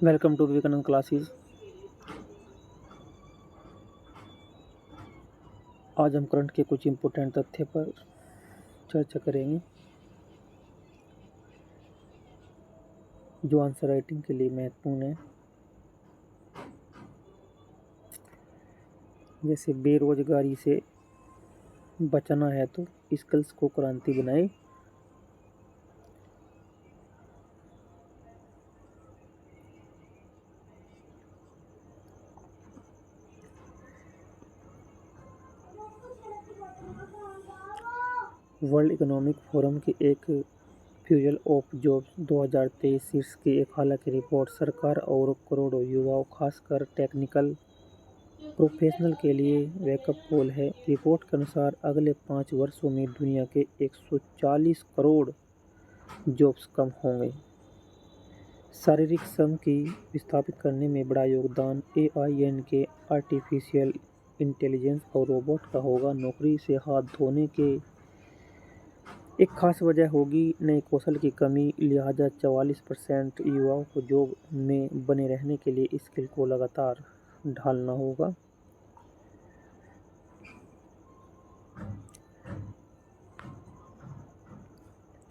Welcome to Vivekananda classes. आज हम current के कुछ इम्पोर्टेंट तथ्य पर चर्चा करेंगे जो आंसर राइटिंग के लिए महत्वपूर्ण है। जैसे बेरोजगारी से बचना है तो स्किल्स को क्रांति बनाए। वर्ल्ड इकोनॉमिक फोरम की एक फ्यूचर ऑफ जॉब्स 2023 शीर्ष की एक हालांकि रिपोर्ट सरकार और करोड़ों युवाओं खासकर टेक्निकल प्रोफेशनल के लिए वेकअप कॉल है। रिपोर्ट के अनुसार अगले 5 वर्षों में दुनिया के 140 करोड़ जॉब्स कम होंगे। शारीरिक श्रम की विस्थापित करने में बड़ा योगदान एआईएन के आर्टिफिशियल इंटेलिजेंस और रोबोट का होगा। नौकरी से हाथ धोने के एक खास वजह होगी नए कौशल की कमी, लिहाजा 44% युवाओं को जॉब में बने रहने के लिए स्किल को लगातार ढालना होगा।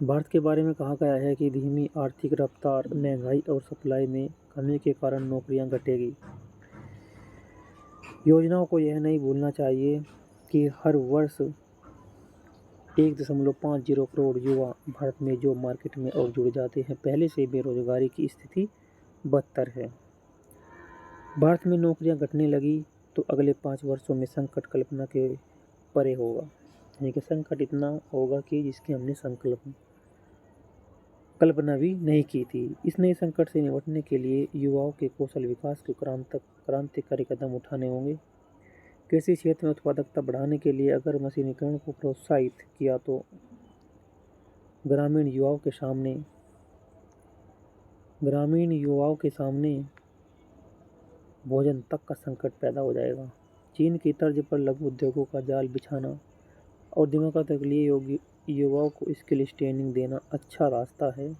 भारत के बारे में कहा गया है कि धीमी आर्थिक रफ्तार, महंगाई और सप्लाई में कमी के कारण नौकरियां घटेगी। योजनाओं को यह नहीं भूलना चाहिए कि हर वर्ष 1.50 करोड़ युवा भारत में जॉब मार्केट में और जुड़ जाते हैं। पहले से बेरोजगारी की स्थिति बदतर है। भारत में नौकरियां घटने लगी तो अगले 5 वर्षों में संकट कल्पना के परे होगा। यानी कि संकट इतना होगा कि जिसकी हमने कल्पना भी नहीं की थी। इस नए संकट से निपटने के लिए युवाओं के कौशल विकास के क्रांतिकारी कदम उठाने होंगे। कृषि क्षेत्र में उत्पादकता बढ़ाने के लिए अगर मशीनीकरण को प्रोत्साहित किया तो ग्रामीण युवाओं के सामने भोजन तक का संकट पैदा हो जाएगा। चीन की तर्ज पर लघु उद्योगों का जाल बिछाना और दिमाग के लिए युवाओं को स्किल ट्रेनिंग देना अच्छा रास्ता है।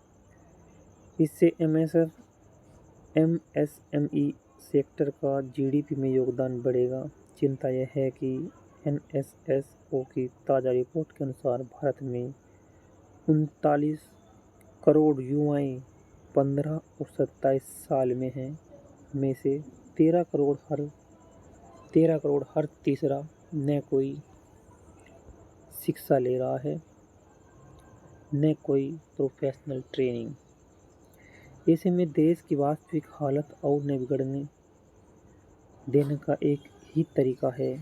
इससे एमएसएमई सेक्टर का जीडीपी में योगदान बढ़ेगा। चिंता यह है कि एनएसएसओ की ताज़ा रिपोर्ट के अनुसार भारत में 39 करोड़ युवाएं 15 और 27 साल में हैं, में से 13 करोड़ हर तीसरा न कोई शिक्षा ले रहा है न कोई प्रोफेशनल ट्रेनिंग। ऐसे में देश की वास्तविक हालत और न बिगड़ने देने का एक ही तरीका है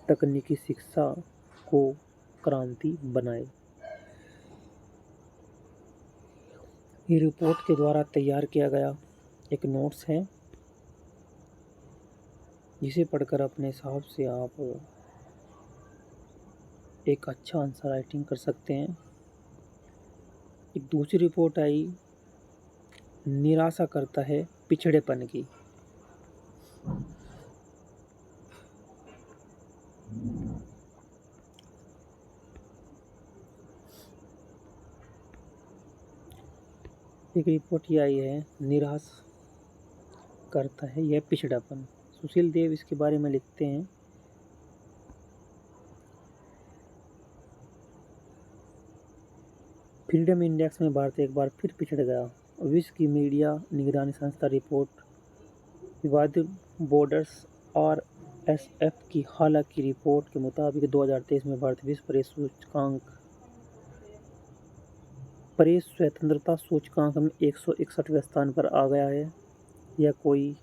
तकनीकी शिक्षा को क्रांति बनाए। ये रिपोर्ट के द्वारा तैयार किया गया एक नोट्स है जिसे पढ़कर अपने हिसाब से आप एक अच्छा आंसर राइटिंग कर सकते हैं। एक दूसरी रिपोर्ट आई, निराशा करता है पिछड़ेपन की। एक रिपोर्ट ये आई है, निराश करता है यह पिछड़ापन। सुशील देव इसके बारे में लिखते हैं, फ्रीडम इंडेक्स में भारत एक बार फिर पिछड़ गया। विश्व की मीडिया निगरानी संस्था रिपोर्ट विवादित बॉर्डर्स आरएसएफ की हालांकि रिपोर्ट के मुताबिक 2023 में भारत विश्व प्रेस स्वतंत्रता सूचकांक में 161वें स्थान पर आ गया है। यह कोई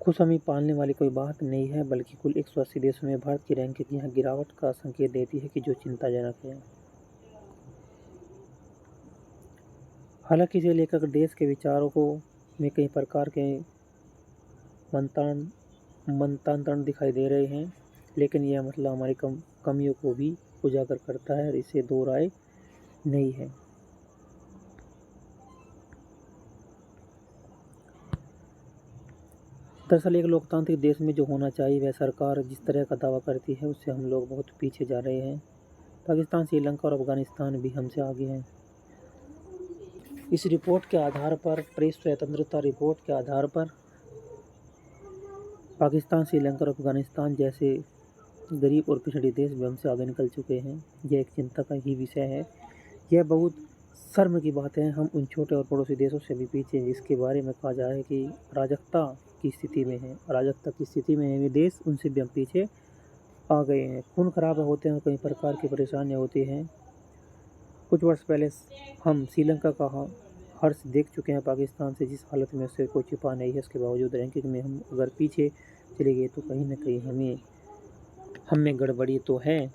खुशहमी पालने वाली कोई बात नहीं है, बल्कि कुल 180 देशों में भारत की रैंकिंग यहाँ गिरावट का संकेत देती है कि जो चिंताजनक है। हालांकि इसे लेकर देश के विचारकों में कई प्रकार के मतांतर दिखाई दे रहे हैं, लेकिन यह मतलब हमारी कमियों को भी उजागर करता है और इसे दो राय नहीं है। दरअसल एक लोकतांत्रिक देश में जो होना चाहिए वह सरकार जिस तरह का दावा करती है उससे हम लोग बहुत पीछे जा रहे हैं। पाकिस्तान, श्रीलंका और अफगानिस्तान भी हमसे आगे हैं। इस रिपोर्ट के आधार पर, प्रेस स्वतंत्रता रिपोर्ट के आधार पर, पाकिस्तान, श्रीलंका और अफगानिस्तान जैसे गरीब और पिछड़े देश भी हमसे आगे निकल चुके हैं। यह एक चिंता का ही विषय है। यह बहुत शर्म की बात है, हम उन छोटे और पड़ोसी देशों से भी पीछे हैं जिसके बारे में कहा जाए कि अराजकता की स्थिति में है। अराजकता की स्थिति में है वे देश, उनसे भी हम पीछे आ गए हैं। खून खराब होते हैं, कई प्रकार की परेशानियाँ होती हैं। कुछ वर्ष पहले हम श्रीलंका का हर्ष देख चुके हैं। पाकिस्तान से जिस हालत में उससे कोई छिपा नहीं है, उसके बावजूद रैंकिंग में हम अगर पीछे चले गए तो कहीं ना कहीं हम में गड़बड़ी तो है,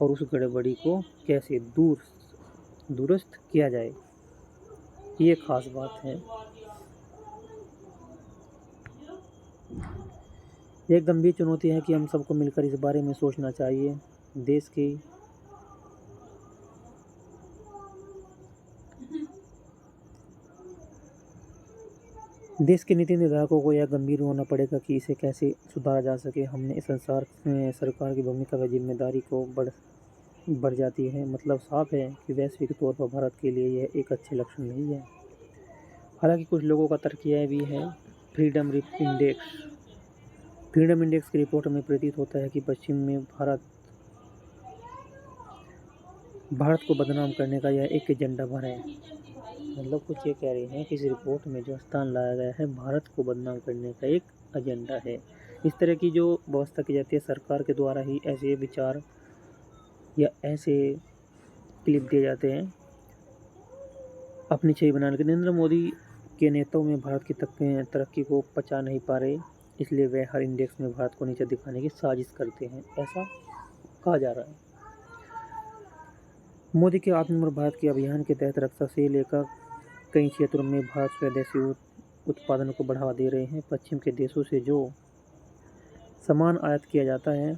और उस गड़बड़ी को कैसे दुरुस्त किया जाए, ये खास बात है। एक गंभीर चुनौती है कि हम सबको मिलकर इस बारे में सोचना चाहिए। देश के नीति निर्धारकों को यह गंभीर होना पड़ेगा कि इसे कैसे सुधारा जा सके। हमने इस संसार में सरकार की भूमिका व जिम्मेदारी को बढ़ जाती है। मतलब साफ है कि वैश्विक तौर पर भारत के लिए यह एक अच्छे लक्षण नहीं है। हालांकि कुछ लोगों का तर्क यह भी है। फ्रीडम इंडेक्स की रिपोर्ट में प्रतीत होता है कि पश्चिम में भारत को बदनाम करने का यह एक एजेंडा भर है। मतलब कुछ ये कह रहे हैं कि इस रिपोर्ट में जो स्थान लाया गया है, भारत को बदनाम करने का एक एजेंडा है। इस तरह की जो व्यवस्था की जाती है सरकार के द्वारा ही, ऐसे विचार या ऐसे क्लिप दिए जाते हैं अपनी छवि बनाने के। नरेंद्र मोदी के नेतृत्व में भारत की तरक्की को पचा नहीं पा रहे, इसलिए वे हर इंडेक्स में भारत को नीचे दिखाने की साजिश करते हैं, ऐसा कहा जा रहा है। मोदी के आत्मनिर्भर भारत के अभियान के तहत रक्षा से लेकर कई क्षेत्रों में भारत स्वदेशी उत्पादन को बढ़ावा दे रहे हैं। पश्चिम के देशों से जो सामान आयात किया जाता है,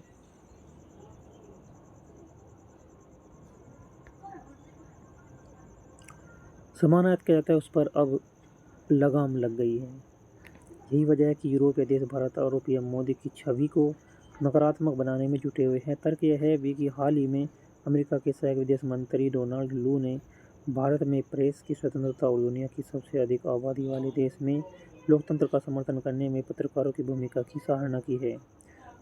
उस पर अब लगाम लग गई है। यही वजह है कि यूरोपीय देश भारत और पीएम मोदी की छवि को नकारात्मक बनाने में जुटे हुए हैं। तर्क यह है भी कि हाल ही में अमेरिका के सहायक विदेश मंत्री डोनाल्ड लू ने भारत में प्रेस की स्वतंत्रता और दुनिया की सबसे अधिक आबादी वाले देश में लोकतंत्र का समर्थन करने में पत्रकारों की भूमिका की सराहना की है।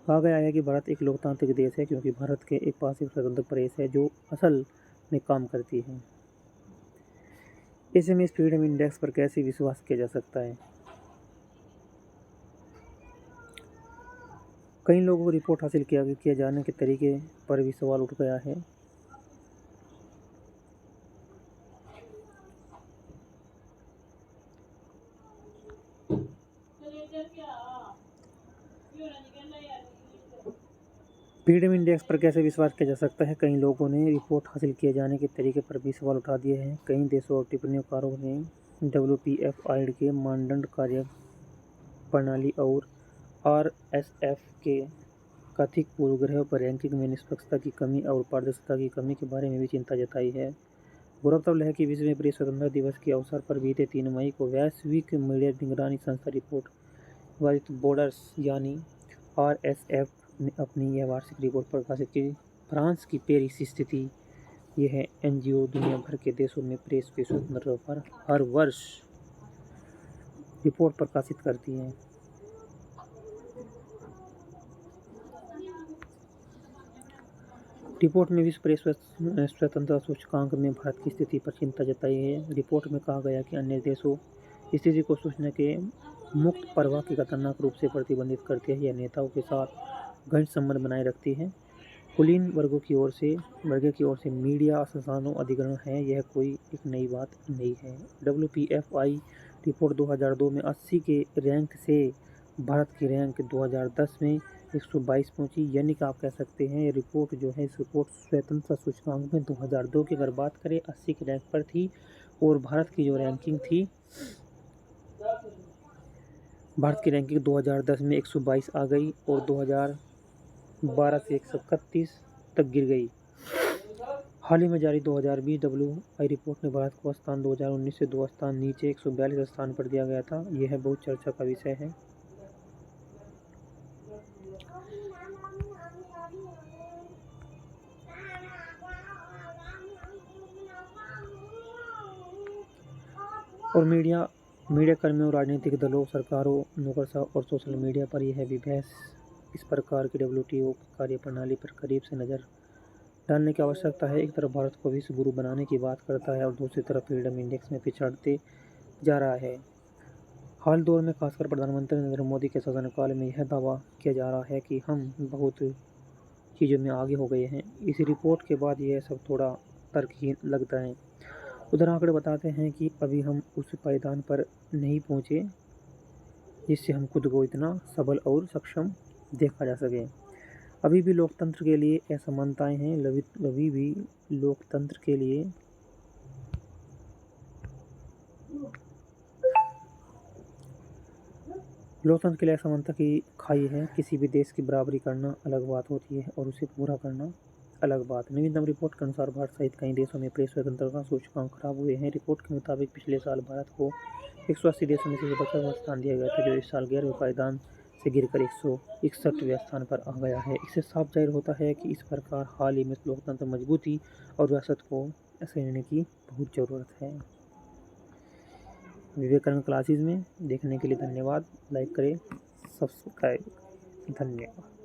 कहा गया है कि भारत एक लोकतांत्रिक देश है क्योंकि भारत के एक पास एक स्वतंत्र प्रेस है जो असल में काम करती है। ऐसे में इस फ्रीडम इंडेक्स पर कैसे विश्वास किया जा सकता है? कई लोगों को रिपोर्ट हासिल किया जाने के तरीके पर भी सवाल उठ गया है। फ्रीडम इंडेक्स पर कैसे विश्वास किया जा सकता है? कई लोगों ने रिपोर्ट हासिल किए जाने के तरीके पर भी सवाल उठा दिए हैं। कई देशों और टिप्पणीकारों ने WPFI के मानदंड, कार्य प्रणाली और RSF के कथित पूर्वग्रह पर रैंकिंग में निष्पक्षता की कमी और पारदर्शिता की कमी के बारे में भी चिंता जताई है। गौरतलब है कि विश्व में प्रेस स्वतंत्रता दिवस के अवसर पर बीते 3 मई को वैश्विक मीडिया निगरानी संस्था रिपोर्ट विदाउट बॉर्डर्स यानी RSF ने अपनी यह वार्षिक रिपोर्ट प्रकाशित की। फ्रांस की पेरिस स्थिति यह NGO दुनिया भर के देशों में प्रेस की स्वतंत्रता पर हर वर्ष रिपोर्ट प्रकाशित करती है। रिपोर्ट में विश्व प्रेस स्वतंत्रता सूचकांक में भारत की स्थिति पर चिंता जताई है। रिपोर्ट में कहा गया कि अन्य देशों स्थिति को सूचना के मुक्त प्रवाह की खतरनाक रूप से प्रतिबंधित करती है या नेताओं के साथ घनिष्ठ संबंध बनाए रखती है। कुलीन वर्गों की ओर से मीडिया संसाधनों अधिग्रहण है, यह कोई एक नई बात नहीं है। WPFI रिपोर्ट 2002 में 80 के रैंक से भारत की रैंक 2010 में 122 पहुंची, यानी कि आप कह सकते हैं ये रिपोर्ट जो है, इस रिपोर्ट स्वतंत्रता सूचकांक में 2002 की अगर बात करें 80 के रैंक पर थी, और भारत की जो रैंकिंग थी, भारत की रैंकिंग 2010 में 122 आ गई और 2012 से 131 तक गिर गई। हाल ही में जारी 2020 WPFI रिपोर्ट ने भारत को स्थान 2019 से 2 स्थान नीचे 142 स्थान पर दिया गया था। यह बहुत चर्चा का विषय है। और मीडिया कर्मियों, राजनीतिक दलों, सरकारों, नौकरशाह और सोशल मीडिया पर यह भी बहस इस प्रकार की WTO कार्यप्रणाली पर करीब से नज़र डालने की आवश्यकता है। एक तरफ भारत को विश्व गुरु बनाने की बात करता है और दूसरी तरफ फ्रीडम इंडेक्स में पिछड़ते जा रहा है। हाल दौर में खासकर प्रधानमंत्री नरेंद्र मोदी के शासनकाल में यह दावा किया जा रहा है कि हम बहुत चीज़ों में आगे हो गए हैं। इस रिपोर्ट के बाद यह सब थोड़ा तर्कहीन लगता है। उधर आंकड़े बताते हैं कि अभी हम उस पायदान पर नहीं पहुंचे जिससे हम खुद को इतना सबल और सक्षम देखा जा सके। अभी भी लोकतंत्र के लिए असमानताएं हैं। अभी भी लोकतंत्र के लिए असमानता की खाई है। किसी भी देश की बराबरी करना अलग बात होती है और उसे पूरा करना अलग बात। नवीनतम रिपोर्ट के अनुसार भारत सहित कई देशों में प्रेस स्वतंत्रता सूचकांक खराब हुए हैं। रिपोर्ट के मुताबिक पिछले साल भारत को 180 देशों में से 75वां स्थान दिया गया था, जो इस साल 11वें पायदान से गिरकर 161वें स्थान पर आ गया है। इससे साफ जाहिर होता है कि इस प्रकार हाल ही में लोकतंत्र मजबूती और विरासत को सहेजने की बहुत ज़रूरत है। विवेकानंद क्लासेस में देखने के लिए धन्यवाद। लाइक करें, सब्सक्राइब। धन्यवाद।